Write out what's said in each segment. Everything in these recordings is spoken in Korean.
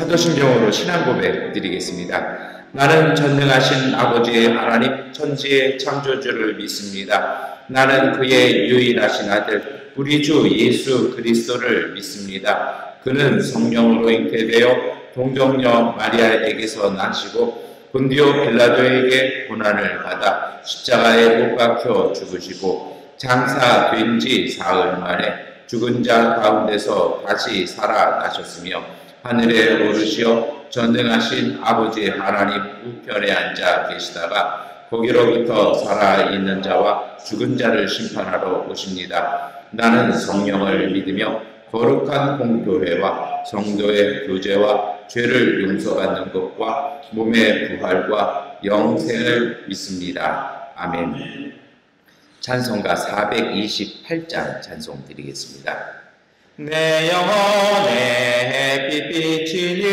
사도신경으로 신앙 고백 드리겠습니다. 나는 전능하신 아버지의 하나님 천지의 창조주를 믿습니다. 나는 그의 유일하신 아들 우리 주 예수 그리스도를 믿습니다. 그는 성령으로 잉태되어 동정녀 마리아에게서 나시고 본디오 빌라도에게 고난을 받아 십자가에 못 박혀 죽으시고 장사된 지 사흘 만에 죽은 자 가운데서 다시 살아나셨으며 하늘에 오르시어 전능하신 아버지 하나님 우편에 앉아 계시다가 거기로부터 살아있는 자와 죽은 자를 심판하러 오십니다. 나는 성령을 믿으며 거룩한 공교회와 성도의 교제와 죄를 용서받는 것과 몸의 부활과 영생을 믿습니다. 아멘. 찬송가 428장 찬송 드리겠습니다. 내 영혼의 빛비치니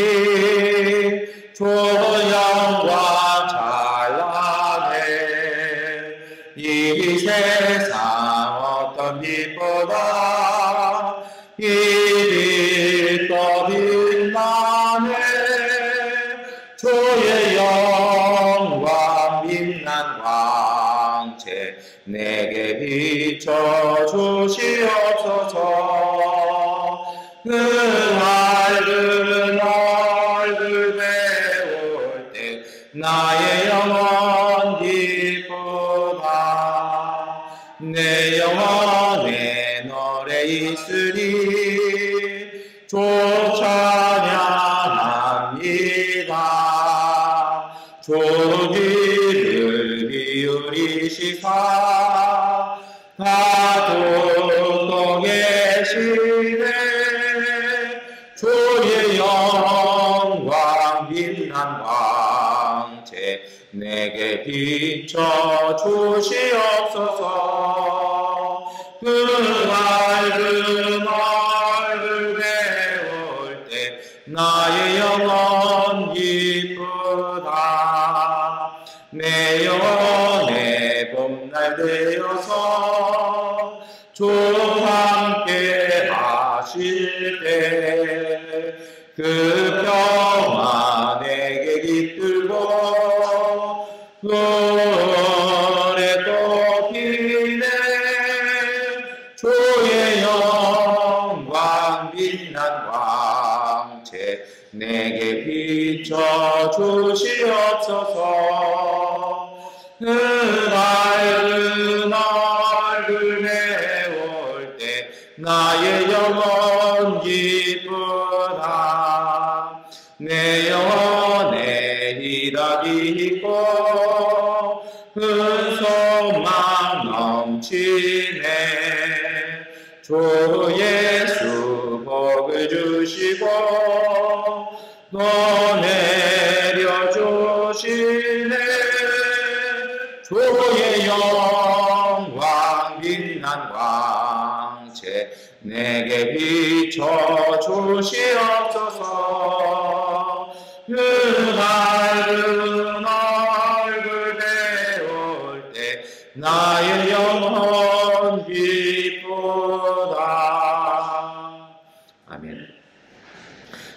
조영과 찬란해 이 세상 어떤 빛보다 이 빛 더 빛나네 주의 영광 빛난 광채 내게 비춰주시옵소서. 그 맑은 얼굴 배울 때 나의 영혼 기쁘다. 내 영혼에 노래 있으리 주 찬양합니다. 주 귀를 기울이시사 다 듣고 계시네 주의 영광 빛난 광채 내게 비춰주시옵소서. 그 맑은 얼굴 배울 때 나의 영혼 기쁘다. 내 영혼의 봄날 되어서 주 함께 하실 때 그 평화 내게 깃들고 노래 또 피네 주의 영광 빛난 광채 내게 비춰주시옵소서. 그 맑은 얼굴 배울 때 나의 영혼 기쁘다. 내 영혼에 희락이 있고 큰 소망 넘치네 주 예수 복을 주시고 또 내려주시네 주의 영광 빛난 광채 내게 비춰주시옵소서. 그 맑은 얼굴 배울 때 나의 영혼 기쁘다. 아멘.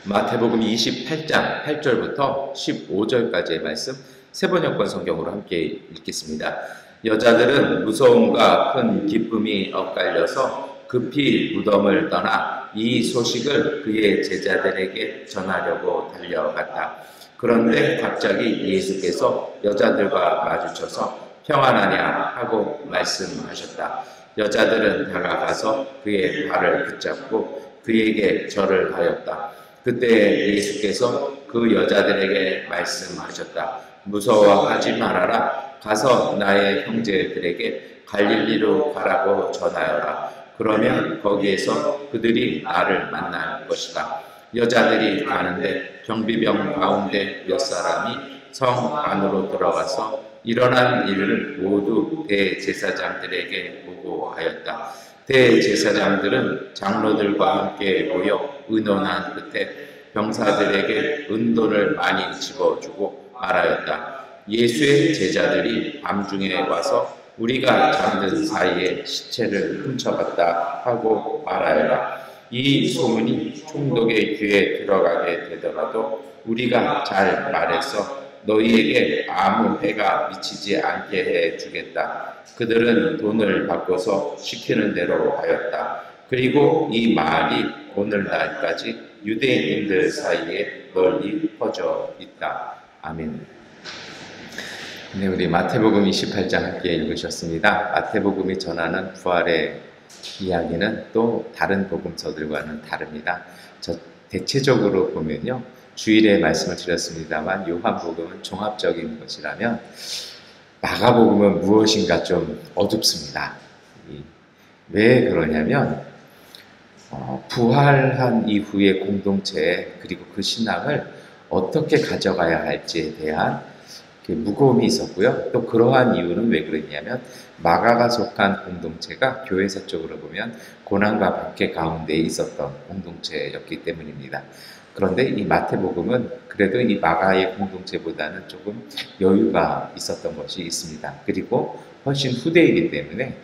마태복음 28장 8절부터 15절까지의 말씀 세번역권 성경으로 함께 읽겠습니다. 여자들은 무서움과 큰 기쁨이 엇갈려서 급히 무덤을 떠나 이 소식을 그의 제자들에게 전하려고 달려갔다. 그런데 갑자기 예수께서 여자들과 마주쳐서 평안하냐 하고 말씀하셨다. 여자들은 다가가서 그의 발을 붙잡고 그에게 절을 하였다. 그때 예수께서 그 여자들에게 말씀하셨다. 무서워하지 말아라. 가서 나의 형제들에게 갈릴리로 가라고 전하여라. 그러면 거기에서 그들이 나를 만날 것이다. 여자들이 가는데 경비병 가운데 몇 사람이 성 안으로 들어가서 일어난 일을 모두 대제사장들에게 보고하였다. 대제사장들은 장로들과 함께 모여 의논한 끝에 병사들에게 은돈을 많이 집어주고 말하였다. 예수의 제자들이 밤중에 와서 우리가 잠든 사이에 시체를 훔쳐갔다 하고 말하여라. 이 소문이 총독의 귀에 들어가게 되더라도 우리가 잘 말해서 너희에게 아무 해가 미치지 않게 해 주겠다. 그들은 돈을 바꿔서 시키는 대로 하였다. 그리고 이 말이 오늘날까지 유대인들 사이에 널리 퍼져 있다. 아멘. 네, 우리 마태복음 28장 함께 읽으셨습니다. 마태복음이 전하는 부활의 이야기는 또 다른 복음서들과는 다릅니다. 대체적으로 보면요, 주일에 말씀을 드렸습니다만 요한복음은 종합적인 것이라면 마가복음은 무엇인가 좀 어둡습니다. 왜 그러냐면 부활한 이후의 공동체 그리고 그 신앙을 어떻게 가져가야 할지에 대한 무거움이 있었고요. 또 그러한 이유는 왜 그랬냐면 마가가 속한 공동체가 교회사적으로 보면 고난과 박해 가운데 있었던 공동체였기 때문입니다. 그런데 이 마태복음은 그래도 이 마가의 공동체보다는 조금 여유가 있었던 것이 있습니다. 그리고 훨씬 후대이기 때문에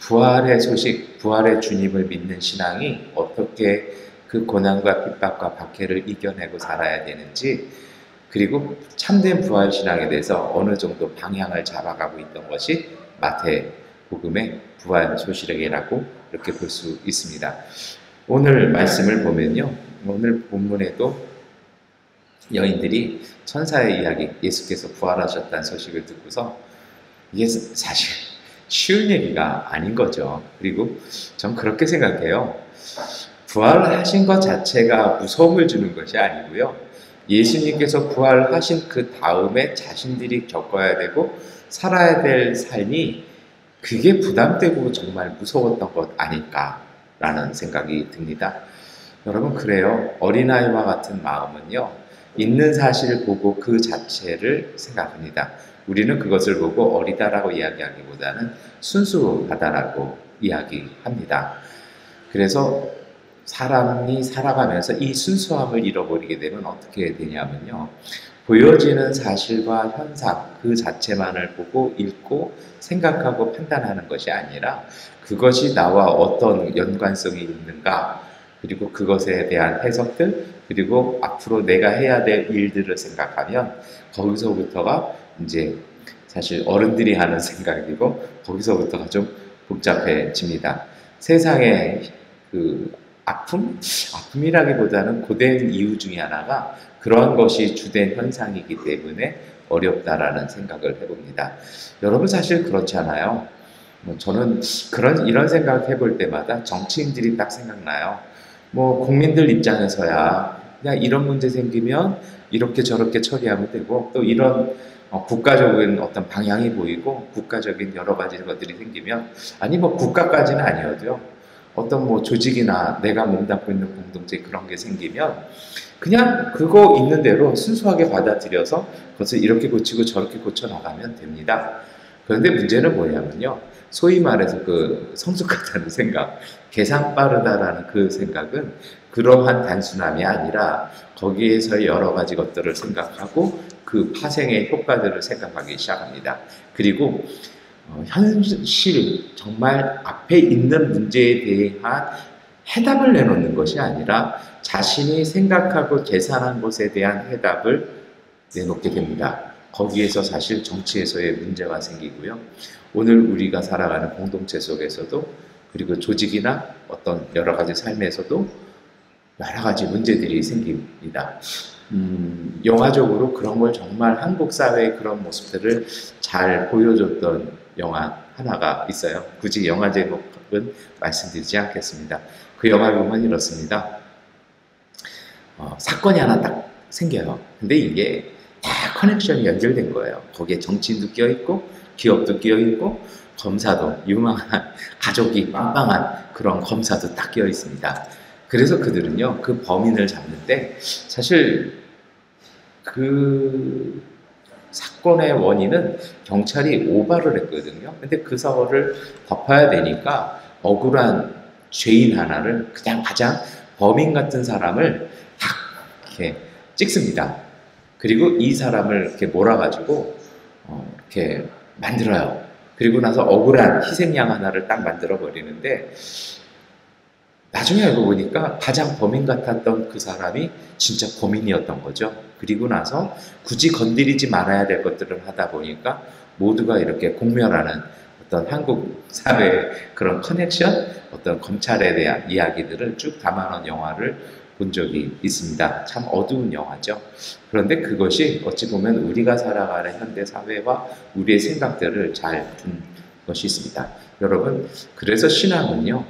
부활의 소식, 부활의 주님을 믿는 신앙이 어떻게 그 고난과 핍박과 박해를 이겨내고 살아야 되는지, 그리고 참된 부활 신앙에 대해서 어느 정도 방향을 잡아가고 있던 것이 마태복음의 부활 소식이라고 이렇게 볼 수 있습니다. 오늘 말씀을 보면요, 오늘 본문에도 여인들이 천사의 이야기, 예수께서 부활하셨다는 소식을 듣고서 이게 사실 쉬운 얘기가 아닌 거죠. 그리고 전 그렇게 생각해요. 부활하신 것 자체가 무서움을 주는 것이 아니고요, 예수님께서 부활하신 그 다음에 자신들이 겪어야 되고 살아야 될 삶이 그게 부담되고 정말 무서웠던 것 아닐까라는 생각이 듭니다. 여러분, 그래요. 어린아이와 같은 마음은요, 있는 사실을 보고 그 자체를 생각합니다. 우리는 그것을 보고 어리다라고 이야기하기보다는 순수하다라고 이야기합니다. 그래서 사람이 살아가면서 이 순수함을 잃어버리게 되면 어떻게 되냐면요, 보여지는 사실과 현상 그 자체만을 보고 읽고 생각하고 판단하는 것이 아니라 그것이 나와 어떤 연관성이 있는가, 그리고 그것에 대한 해석들, 그리고 앞으로 내가 해야 될 일들을 생각하면 거기서부터가 이제 사실 어른들이 하는 생각이고 거기서부터가 좀 복잡해집니다. 세상의 그 아픔이라기보다는 고된 이유 중에 하나가 그러한 것이 주된 현상이기 때문에 어렵다라는 생각을 해봅니다. 여러분, 사실 그렇잖아요. 저는 이런 생각 해볼 때마다 정치인들이 딱 생각나요. 국민들 입장에서야 그냥 이런 문제 생기면 이렇게 저렇게 처리하면 되고, 또 이런 국가적인 어떤 방향이 보이고 국가적인 여러 가지 것들이 생기면, 아니 국가까지는 아니어도요, 어떤 조직이나 내가 몸담고 있는 공동체 그런 게 생기면 그냥 그거 있는 대로 순수하게 받아들여서 그것을 이렇게 고치고 저렇게 고쳐나가면 됩니다. 그런데 문제는 뭐냐면요, 소위 말해서 그 성숙하다는 생각, 계산 빠르다라는 그 생각은 그러한 단순함이 아니라 거기에서 여러 가지 것들을 생각하고 그 파생의 효과들을 생각하기 시작합니다. 그리고 현실, 정말 앞에 있는 문제에 대한 해답을 내놓는 것이 아니라 자신이 생각하고 계산한 것에 대한 해답을 내놓게 됩니다. 거기에서 사실 정치에서의 문제가 생기고요, 오늘 우리가 살아가는 공동체 속에서도, 그리고 조직이나 어떤 여러 가지 삶에서도 여러 가지 문제들이 생깁니다. 영화적으로 그런 걸 정말 한국 사회의 그런 모습들을 잘 보여줬던 영화 하나가 있어요. 굳이 영화 제목은 말씀드리지 않겠습니다. 그 영화 보면 이렇습니다. 사건이 하나 딱 생겨요. 근데 이게 다 커넥션이 연결된 거예요. 거기에 정치인도 끼어있고 기업도 끼어있고 검사도, 유망한 가족이 빵빵한 그런 검사도 딱 끼어있습니다. 그래서 그들은요, 그 범인을 잡는데 사실 그 사건의 원인은 경찰이 오바를 했거든요. 근데 그 사고를 덮어야 되니까 억울한 죄인 하나를, 그냥 가장 범인 같은 사람을 딱 이렇게 찍습니다. 그리고 이 사람을 이렇게 몰아가지고 이렇게 만들어요. 그리고 나서 억울한 희생양 하나를 딱 만들어 버리는데, 나중에 알고 보니까 가장 범인 같았던 그 사람이 진짜 범인이었던 거죠. 그리고 나서 굳이 건드리지 말아야 될 것들을 하다 보니까 모두가 이렇게 공멸하는 어떤 한국 사회의 그런 커넥션, 어떤 검찰에 대한 이야기들을 쭉 담아놓은 영화를 본 적이 있습니다. 참 어두운 영화죠. 그런데 그것이 어찌 보면 우리가 살아가는 현대 사회와 우리의 생각들을 잘 둔 것이 있습니다. 여러분, 그래서 신앙은요,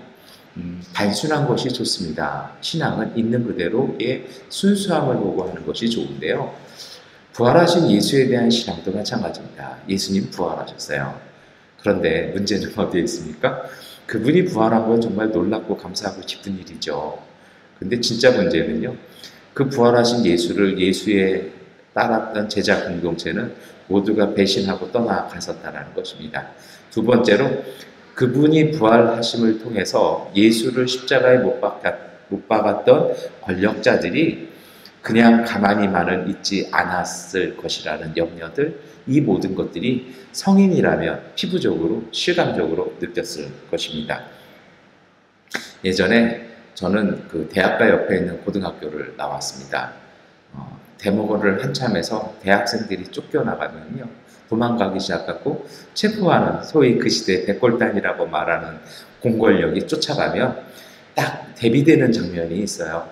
단순한 것이 좋습니다. 신앙은 있는 그대로의 순수함을 보고 하는 것이 좋은데요. 부활하신 예수에 대한 신앙도 마찬가지입니다. 예수님 부활하셨어요. 그런데 문제는 어디에 있습니까? 그분이 부활한 건 정말 놀랍고 감사하고 기쁜 일이죠. 근데 진짜 문제는요, 그 부활하신 예수를 예수에 따랐던 제자 공동체는 모두가 배신하고 떠나갔었다는 것입니다. 두 번째로, 그분이 부활하심을 통해서 예수를 십자가에 못 박았던 권력자들이 그냥 가만히만은 있지 않았을 것이라는 염려들, 이 모든 것들이 성인이라면 피부적으로, 실감적으로 느꼈을 것입니다. 예전에 저는 그 대학가 옆에 있는 고등학교를 나왔습니다. 대목을 한참 해서 대학생들이 쫓겨나가면요, 도망가기 시작하고 체포하는, 소위 그 시대 백골단이라고 말하는 공권력이 쫓아가면 딱 대비되는 장면이 있어요.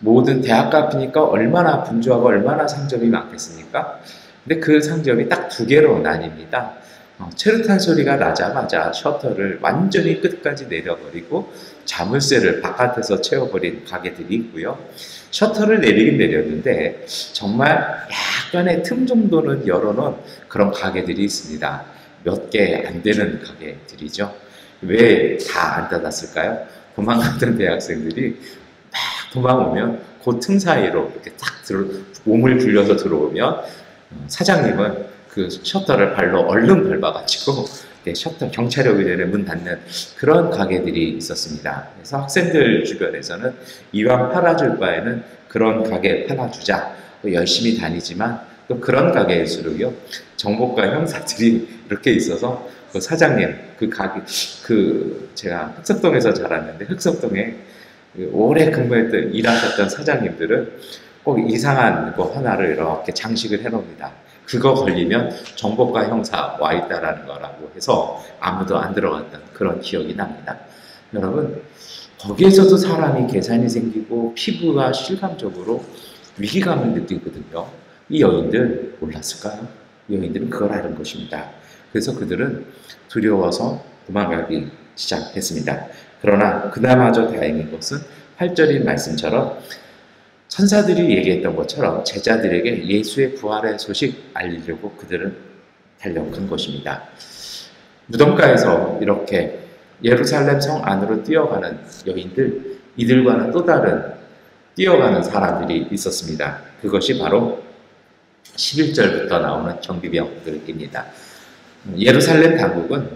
모든 대학가 앞이니까 얼마나 분주하고 얼마나 상점이 많겠습니까? 근데 그 상점이 딱 두 개로 나뉩니다. 체르탄 소리가 나자마자 셔터를 완전히 끝까지 내려버리고 자물쇠를 바깥에서 채워버린 가게들이 있고요. 셔터를 내리긴 내렸는데 정말 약간의 틈 정도는 열어놓은 그런 가게들이 있습니다. 몇 개 안 되는 가게들이죠. 왜 다 안 닫았을까요? 도망갔던 대학생들이 막 도망오면 그 틈 사이로 이렇게 딱 몸을 굴려서 들어오면 사장님은 그 셔터를 발로 얼른 밟아가지고 셔터 경찰이 오기 전에 문 닫는 그런 가게들이 있었습니다. 그래서 학생들 주변에서는 이왕 팔아줄 바에는 그런 가게 팔아주자. 열심히 다니지만 또 그런 가게일수록요, 정보과 형사들이 이렇게 있어서 그 사장님, 그 가게, 제가 흑석동에서 자랐는데 흑석동에 오래 근무했던, 일하셨던 사장님들은 꼭 이상한 거 하나를 이렇게 장식을 해놓습니다. 그거 걸리면 정보과 형사 와 있다라는 거라고 해서 아무도 안 들어갔던 그런 기억이 납니다. 여러분, 거기에서도 사람이 계산이 생기고 피부가 실감적으로 위기감을 느끼거든요. 이 여인들 몰랐을까요? 이 여인들은 그걸 아는 것입니다. 그래서 그들은 두려워서 도망가기 시작했습니다. 그러나 그나마저 다행인 것은 8절인 말씀처럼 천사들이 얘기했던 것처럼 제자들에게 예수의 부활의 소식 알리려고 그들은 달려간 것입니다. 무덤가에서 이렇게 예루살렘 성 안으로 뛰어가는 여인들, 이들과는 또 다른 뛰어가는 사람들이 있었습니다. 그것이 바로 11절부터 나오는 경비병들입니다. 예루살렘 당국은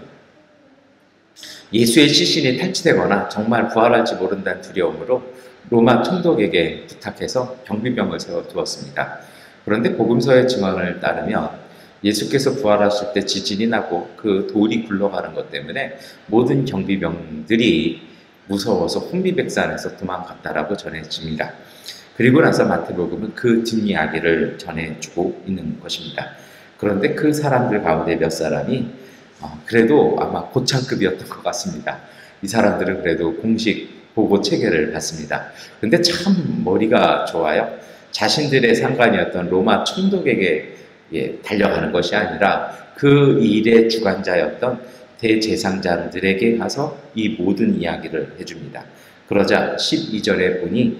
예수의 시신이 탈취되거나 정말 부활할지 모른다는 두려움으로 로마 총독에게 부탁해서 경비병을 세워두었습니다. 그런데 복음서의 증언을 따르면 예수께서 부활하실 때 지진이 나고 그 돌이 굴러가는 것 때문에 모든 경비병들이 무서워서 혼비백산에서 도망갔다라고 전해집니다. 그리고 나서 마태복음은 그 뒷이야기를 전해주고 있는 것입니다. 그런데 그 사람들 가운데 몇 사람이 그래도 아마 고창급이었던 것 같습니다. 이 사람들은 그래도 공식 보고 체계를 받습니다. 근데 참 머리가 좋아요. 자신들의 상관이었던 로마 총독에게 달려가는 것이 아니라 그 일의 주관자였던 대제사장들에게 가서 이 모든 이야기를 해줍니다. 그러자 12절에 보니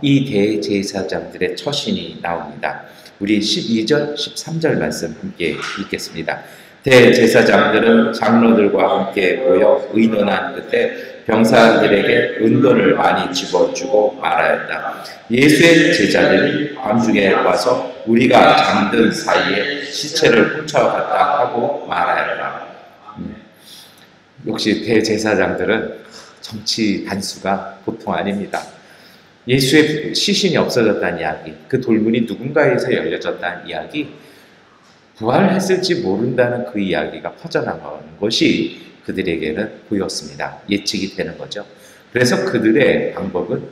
이 대제사장들의 처신이 나옵니다. 우리 12절, 13절 말씀 함께 읽겠습니다. 대제사장들은 장로들과 함께 모여 의논한 끝에 병사들에게 은돈을 많이 집어주고 말하였다. 예수의 제자들이 밤중에 와서 우리가 잠든 사이에 시체를 훔쳐갔다 하고 말하였다. 역시 대제사장들은 정치 단수가 보통 아닙니다. 예수의 시신이 없어졌다는 이야기, 그 돌문이 누군가에서 열려졌다는 이야기, 부활했을지 모른다는 그 이야기가 퍼져나가는 것이 그들에게는 보였습니다. 예측이 되는 거죠. 그래서 그들의 방법은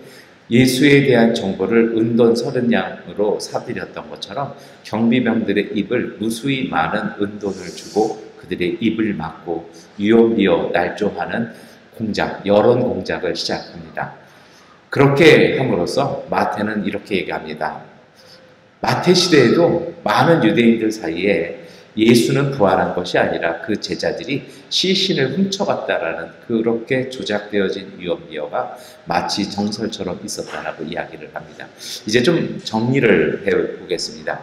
예수에 대한 정보를 은돈 30냥으로 사들였던 것처럼 경비병들의 입을 무수히 많은 은돈을 주고 그들의 입을 막고 유언비어 날조하는 공작, 여론 공작을 시작합니다. 그렇게 함으로써 마태는 이렇게 얘기합니다. 마태 시대에도 많은 유대인들 사이에 예수는 부활한 것이 아니라 그 제자들이 시신을 훔쳐갔다라는 그렇게 조작되어진 유언비어가 마치 정설처럼 있었다라고 이야기를 합니다. 이제 좀 정리를 해보겠습니다.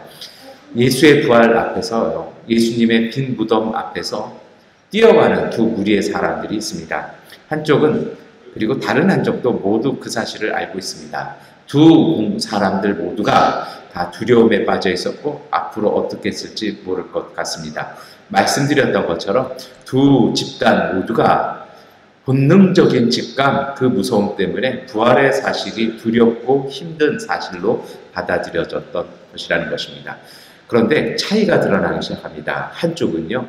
예수의 부활 앞에서 예수님의 빈 무덤 앞에서 뛰어가는 두 무리의 사람들이 있습니다. 한쪽은 그리고 다른 한쪽도 모두 그 사실을 알고 있습니다. 두 사람들 모두가 다 두려움에 빠져 있었고 앞으로 어떻게 쓸지 모를 것 같습니다. 말씀드렸던 것처럼 두 집단 모두가 본능적인 직감, 그 무서움 때문에 부활의 사실이 두렵고 힘든 사실로 받아들여졌던 것이라는 것입니다. 그런데 차이가 드러나기 시작합니다. 한쪽은요,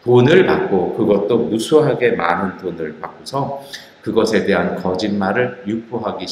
돈을 받고 그것도 무수하게 많은 돈을 받고서 그것에 대한 거짓말을 유포하기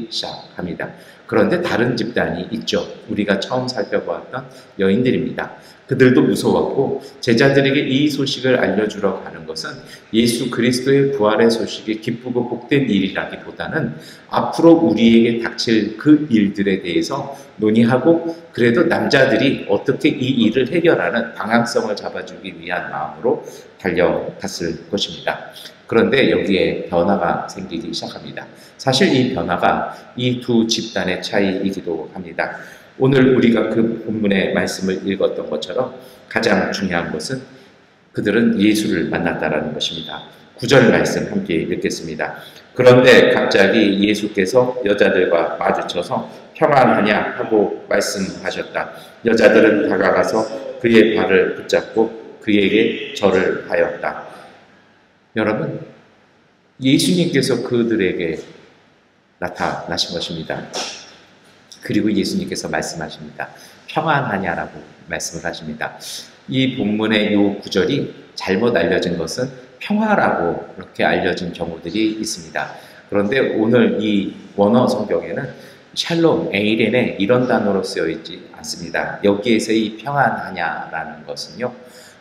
시작합니다. 그런데 다른 집단이 있죠. 우리가 처음 살펴보았던 여인들입니다. 그들도 무서웠고 제자들에게 이 소식을 알려주러 가는 것은 예수 그리스도의 부활의 소식이 기쁘고 복된 일이라기보다는 앞으로 우리에게 닥칠 그 일들에 대해서 논의하고 그래도 남자들이 어떻게 이 일을 해결하는 방향성을 잡아주기 위한 마음으로 달려갔을 것입니다. 그런데 여기에 변화가 생기기 시작합니다. 사실 이 변화가 이 두 집단의 차이이기도 합니다. 오늘 우리가 그 본문의 말씀을 읽었던 것처럼 가장 중요한 것은 그들은 예수를 만났다라는 것입니다. 9절 말씀 함께 읽겠습니다. 그런데 갑자기 예수께서 여자들과 마주쳐서 평안하냐 하고 말씀하셨다. 여자들은 다가가서 그의 발을 붙잡고 그에게 절을 하였다. 여러분, 예수님께서 그들에게 나타나신 것입니다. 그리고 예수님께서 말씀하십니다. 평안하냐라고 말씀을 하십니다. 이 본문의 이 구절이 잘못 알려진 것은 평화라고 그렇게 알려진 경우들이 있습니다. 그런데 오늘 이 원어 성경에는 샬롬, 에이렌에 이런 단어로 쓰여 있지 않습니다. 여기에서 이 평안하냐라는 것은요,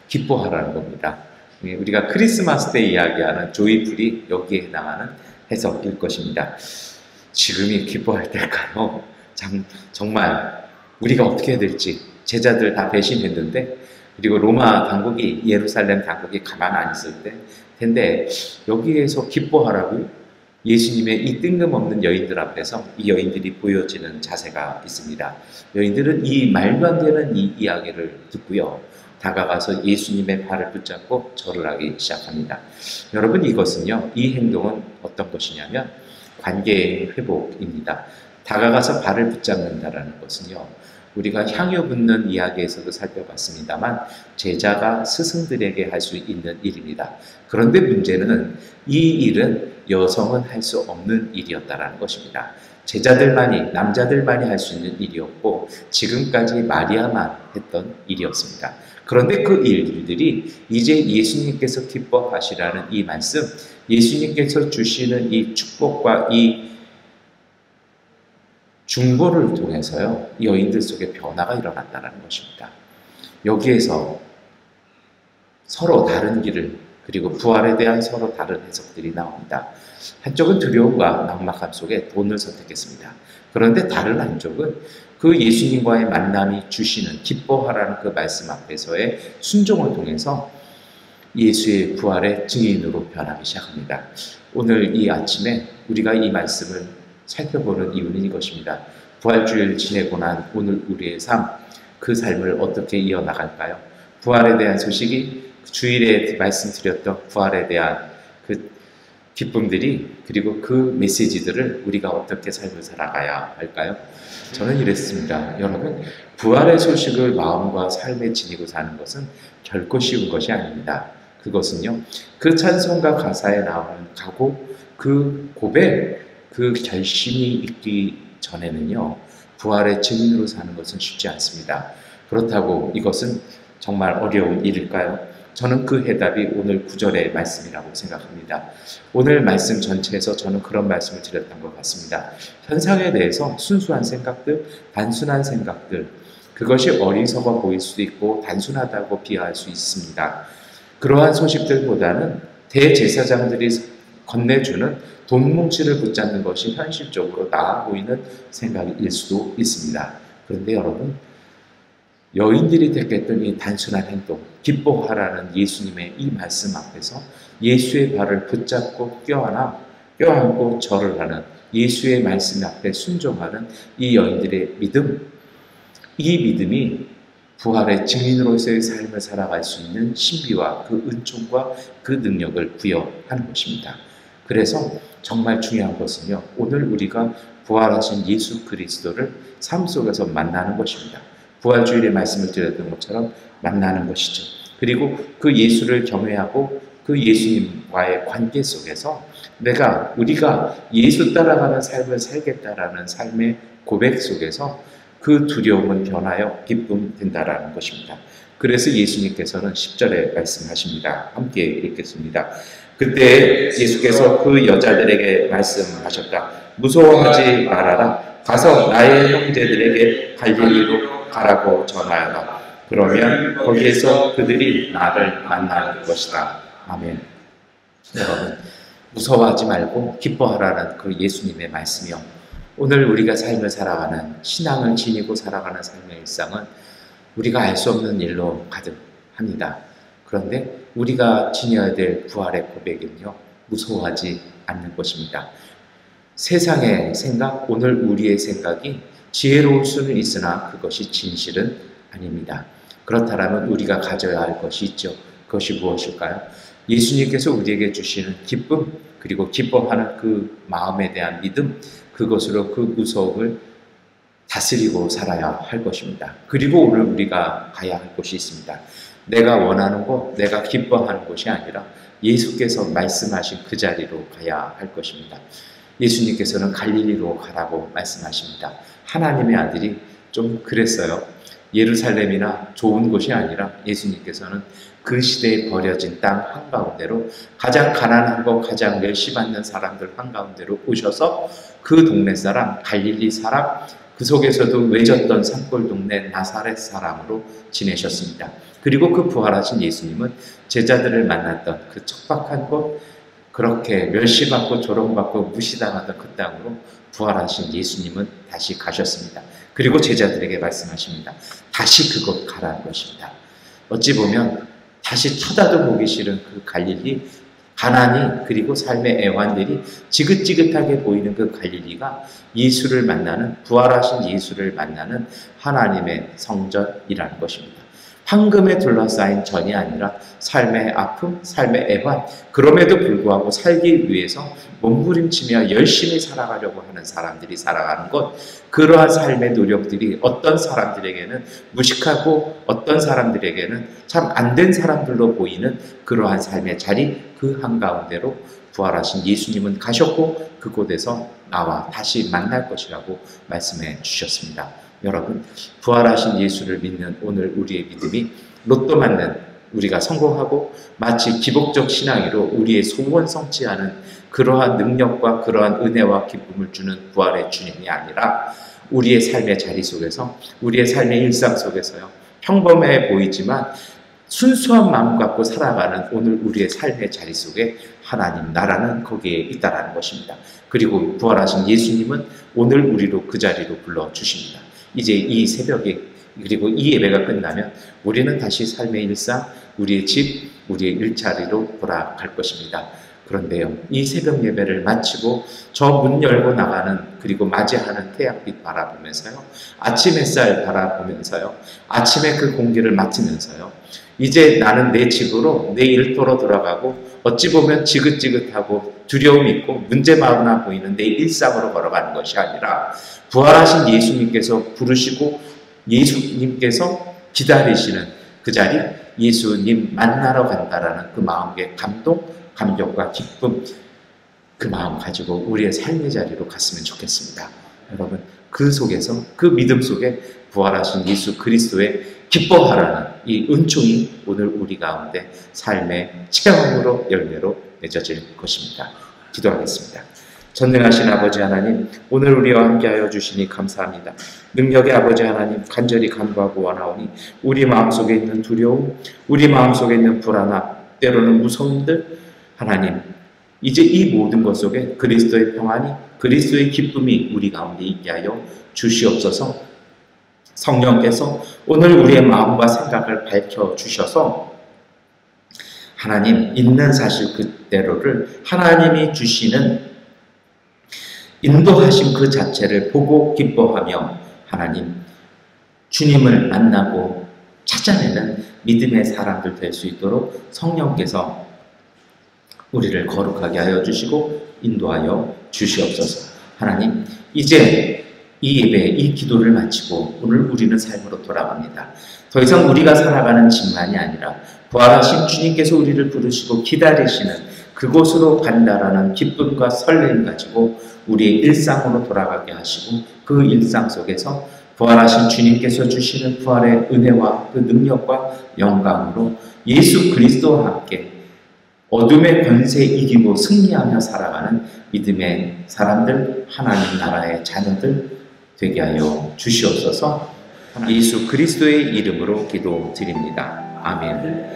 기뻐하라는 겁니다. 우리가 크리스마스 때 이야기하는 조이풀이 여기에 해당하는 해석일 것입니다. 지금이 기뻐할 때일까요? 정말 우리가 어떻게 해야 될지, 제자들 다 배신했는데, 그리고 로마 당국이, 예루살렘 당국이 가만 안 있을 텐데 여기에서 기뻐하라고요? 예수님의 이 뜬금없는 여인들 앞에서 이 여인들이 보여지는 자세가 있습니다. 여인들은 이 말도 안 되는 이 이야기를 듣고요, 다가가서 예수님의 발을 붙잡고 절을 하기 시작합니다. 여러분, 이것은요, 이 행동은 어떤 것이냐면 관계의 회복입니다. 다가가서 발을 붙잡는다라는 것은요, 우리가 향유 붓는 이야기에서도 살펴봤습니다만 제자가 스승들에게 할 수 있는 일입니다. 그런데 문제는 이 일은 여성은 할 수 없는 일이었다라는 것입니다. 제자들만이, 남자들만이 할 수 있는 일이었고 지금까지 마리아만 했던 일이었습니다. 그런데 그 일들이 이제 예수님께서 기뻐하시라는 이 말씀, 예수님께서 주시는 이 축복과 이 중보를 통해서요, 여인들 속에 변화가 일어났다는 것입니다. 여기에서 서로 다른 길을, 그리고 부활에 대한 서로 다른 해석들이 나옵니다. 한쪽은 두려움과 막막함 속에 돈을 선택했습니다. 그런데 다른 한쪽은 그 예수님과의 만남이 주시는 기뻐하라는 그 말씀 앞에서의 순종을 통해서 예수의 부활의 증인으로 변하기 시작합니다. 오늘 이 아침에 우리가 이 말씀을 살펴보는 이유는 이것입니다. 부활주일 지내고 난 오늘 우리의 삶, 그 삶을 어떻게 이어나갈까요? 부활에 대한 소식이, 주일에 말씀드렸던 부활에 대한 그 기쁨들이, 그리고 그 메시지들을 우리가 어떻게 삶을 살아가야 할까요? 저는 이랬습니다. 여러분, 부활의 소식을 마음과 삶에 지니고 사는 것은 결코 쉬운 것이 아닙니다. 그것은요, 그 찬송가 가사에 나오는 각오, 그 고백, 그 결심이 있기 전에는요, 부활의 증인으로 사는 것은 쉽지 않습니다. 그렇다고 이것은 정말 어려운 일일까요? 저는 그 해답이 오늘 9절의 말씀이라고 생각합니다. 오늘 말씀 전체에서 저는 그런 말씀을 드렸던 것 같습니다. 현상에 대해서 순수한 생각들, 단순한 생각들, 그것이 어리석어 보일 수도 있고 단순하다고 비하할 수 있습니다. 그러한 소식들보다는 대제사장들이 건네주는 돈뭉치를 붙잡는 것이 현실적으로 나아 보이는 생각일 수도 있습니다. 그런데 여러분, 여인들이 택했던 이 단순한 행동, 기뻐하라는 예수님의 이 말씀 앞에서 예수의 발을 붙잡고 껴안고 절을 하는 예수의 말씀 앞에 순종하는 이 여인들의 믿음, 이 믿음이 부활의 증인으로서의 삶을 살아갈 수 있는 신비와 그 은총과 그 능력을 부여하는 것입니다. 그래서 정말 중요한 것은요, 오늘 우리가 부활하신 예수 그리스도를 삶 속에서 만나는 것입니다. 부활주일의 말씀을 드렸던 것처럼 만나는 것이죠. 그리고 그 예수를 경외하고 그 예수님과의 관계 속에서 우리가 예수 따라가는 삶을 살겠다라는 삶의 고백 속에서 그 두려움은 변하여 기쁨 된다라는 것입니다. 그래서 예수님께서는 10절에 말씀하십니다. 함께 읽겠습니다. 그때 예수께서 그 여자들에게 말씀하셨다. 무서워하지 말아라. 가서 나의 형제들에게 갈릴리로 가라고 전하여라. 그러면 거기에서 그들이 나를 만날 것이다. 아멘. 여러분, 무서워하지 말고 기뻐하라는 그 예수님의 말씀이요, 오늘 우리가 삶을 살아가는, 신앙을 지니고 살아가는 삶의 일상은 우리가 알 수 없는 일로 가득합니다. 그런데 우리가 지녀야 될 부활의 고백은요, 무서워하지 않는 것입니다. 세상의 생각, 오늘 우리의 생각이 지혜로울 수는 있으나 그것이 진실은 아닙니다. 그렇다면 우리가 가져야 할 것이 있죠. 그것이 무엇일까요? 예수님께서 우리에게 주시는 기쁨, 그리고 기뻐하는 그 마음에 대한 믿음, 그것으로 그 무서움을 다스리고 살아야 할 것입니다. 그리고 오늘 우리가 가야 할 곳이 있습니다. 내가 원하는 곳, 내가 기뻐하는 곳이 아니라 예수께서 말씀하신 그 자리로 가야 할 것입니다. 예수님께서는 갈릴리로 가라고 말씀하십니다. 하나님의 아들이 좀 그랬어요. 예루살렘이나 좋은 곳이 아니라 예수님께서는 그 시대에 버려진 땅 한가운데로, 가장 가난하고 가장 멸시받는 사람들 한가운데로 오셔서 그 동네 사람, 갈릴리 사람, 그 속에서도 외졌던 산골 동네 나사렛 사람으로 지내셨습니다. 그리고 그 부활하신 예수님은 제자들을 만났던 그 척박한 곳, 그렇게 멸시받고 조롱받고 무시당하던 그 땅으로 부활하신 예수님은 다시 가셨습니다. 그리고 제자들에게 말씀하십니다. 다시 그곳 가라는 것입니다. 어찌 보면 다시 쳐다도 보기 싫은 그 갈릴리, 가난이, 그리고 삶의 애환들이 지긋지긋하게 보이는 그 갈릴리가 예수를 만나는, 부활하신 예수를 만나는 하나님의 성전이라는 것입니다. 황금에 둘러싸인 전이 아니라 삶의 아픔, 삶의 애환, 그럼에도 불구하고 살기 위해서 몸부림치며 열심히 살아가려고 하는 사람들이 살아가는 것, 그러한 삶의 노력들이 어떤 사람들에게는 무식하고 어떤 사람들에게는 참 안된 사람들로 보이는 그러한 삶의 자리, 그 한가운데로 부활하신 예수님은 가셨고 그곳에서 나와 다시 만날 것이라고 말씀해 주셨습니다. 여러분, 부활하신 예수를 믿는 오늘 우리의 믿음이 로또 맞는, 우리가 성공하고 마치 기복적 신앙으로 우리의 소원 성취하는 그러한 능력과 그러한 은혜와 기쁨을 주는 부활의 주님이 아니라 우리의 삶의 자리 속에서, 우리의 삶의 일상 속에서요, 평범해 보이지만 순수한 마음 갖고 살아가는 오늘 우리의 삶의 자리 속에 하나님 나라는 거기에 있다라는 것입니다. 그리고 부활하신 예수님은 오늘 우리로 그 자리로 불러주십니다. 이제 이 새벽에, 그리고 이 예배가 끝나면 우리는 다시 삶의 일상, 우리의 집, 우리의 일자리로 돌아갈 것입니다. 그런데요, 이 새벽 예배를 마치고 저 문 열고 나가는, 그리고 맞이하는 태양빛 바라보면서요, 아침 햇살 바라보면서요, 아침에 그 공기를 맡으면서요, 이제 나는 내 집으로, 내 일터로 돌아가고 어찌 보면 지긋지긋하고 두려움 있고 문제 많아 보이는 내 일상으로 걸어가는 것이 아니라 부활하신 예수님께서 부르시고 예수님께서 기다리시는 그 자리, 예수님 만나러 간다라는 그 마음의 감동, 감격과 기쁨, 그 마음 가지고 우리의 삶의 자리로 갔으면 좋겠습니다. 여러분, 그 속에서, 그 믿음 속에 부활하신 예수 그리스도의 기뻐하라는 이 은총이 오늘 우리 가운데 삶의 체험으로 열매로 맺어질 것입니다. 기도하겠습니다. 전능하신 아버지 하나님, 오늘 우리와 함께하여 주시니 감사합니다. 능력의 아버지 하나님, 간절히 간구하고 원하오니 우리 마음속에 있는 두려움, 우리 마음속에 있는 불안함, 때로는 무서움들, 하나님 이제 이 모든 것 속에 그리스도의 평안이, 그리스도의 기쁨이 우리 가운데 있게 하여 주시옵소서. 성령께서 오늘 우리의 마음과 생각을 밝혀주셔서 하나님 있는 사실 그대로를 하나님이 주시는 인도하심 그 자체를 보고 기뻐하며 하나님 주님을 만나고 찾아내는 믿음의 사람들 될 수 있도록 성령께서 우리를 거룩하게 하여 주시고 인도하여 주시옵소서. 하나님 이제 이 예배, 이 기도를 마치고 오늘 우리는 삶으로 돌아갑니다. 더 이상 우리가 살아가는 집만이 아니라 부활하신 주님께서 우리를 부르시고 기다리시는 그곳으로 간다라는 기쁨과 설렘 가지고 우리의 일상으로 돌아가게 하시고 그 일상 속에서 부활하신 주님께서 주시는 부활의 은혜와 그 능력과 영광으로 예수 그리스도와 함께 어둠의 권세 이기고 승리하며 살아가는 믿음의 사람들, 하나님 나라의 자녀들 되게 하여 주시옵소서. 예수 그리스도의 이름으로 기도드립니다. 아멘.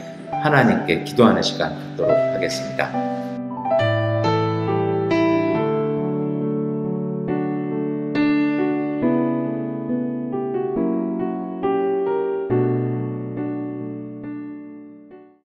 하나님께 기도하는 시간 갖도록 하겠습니다.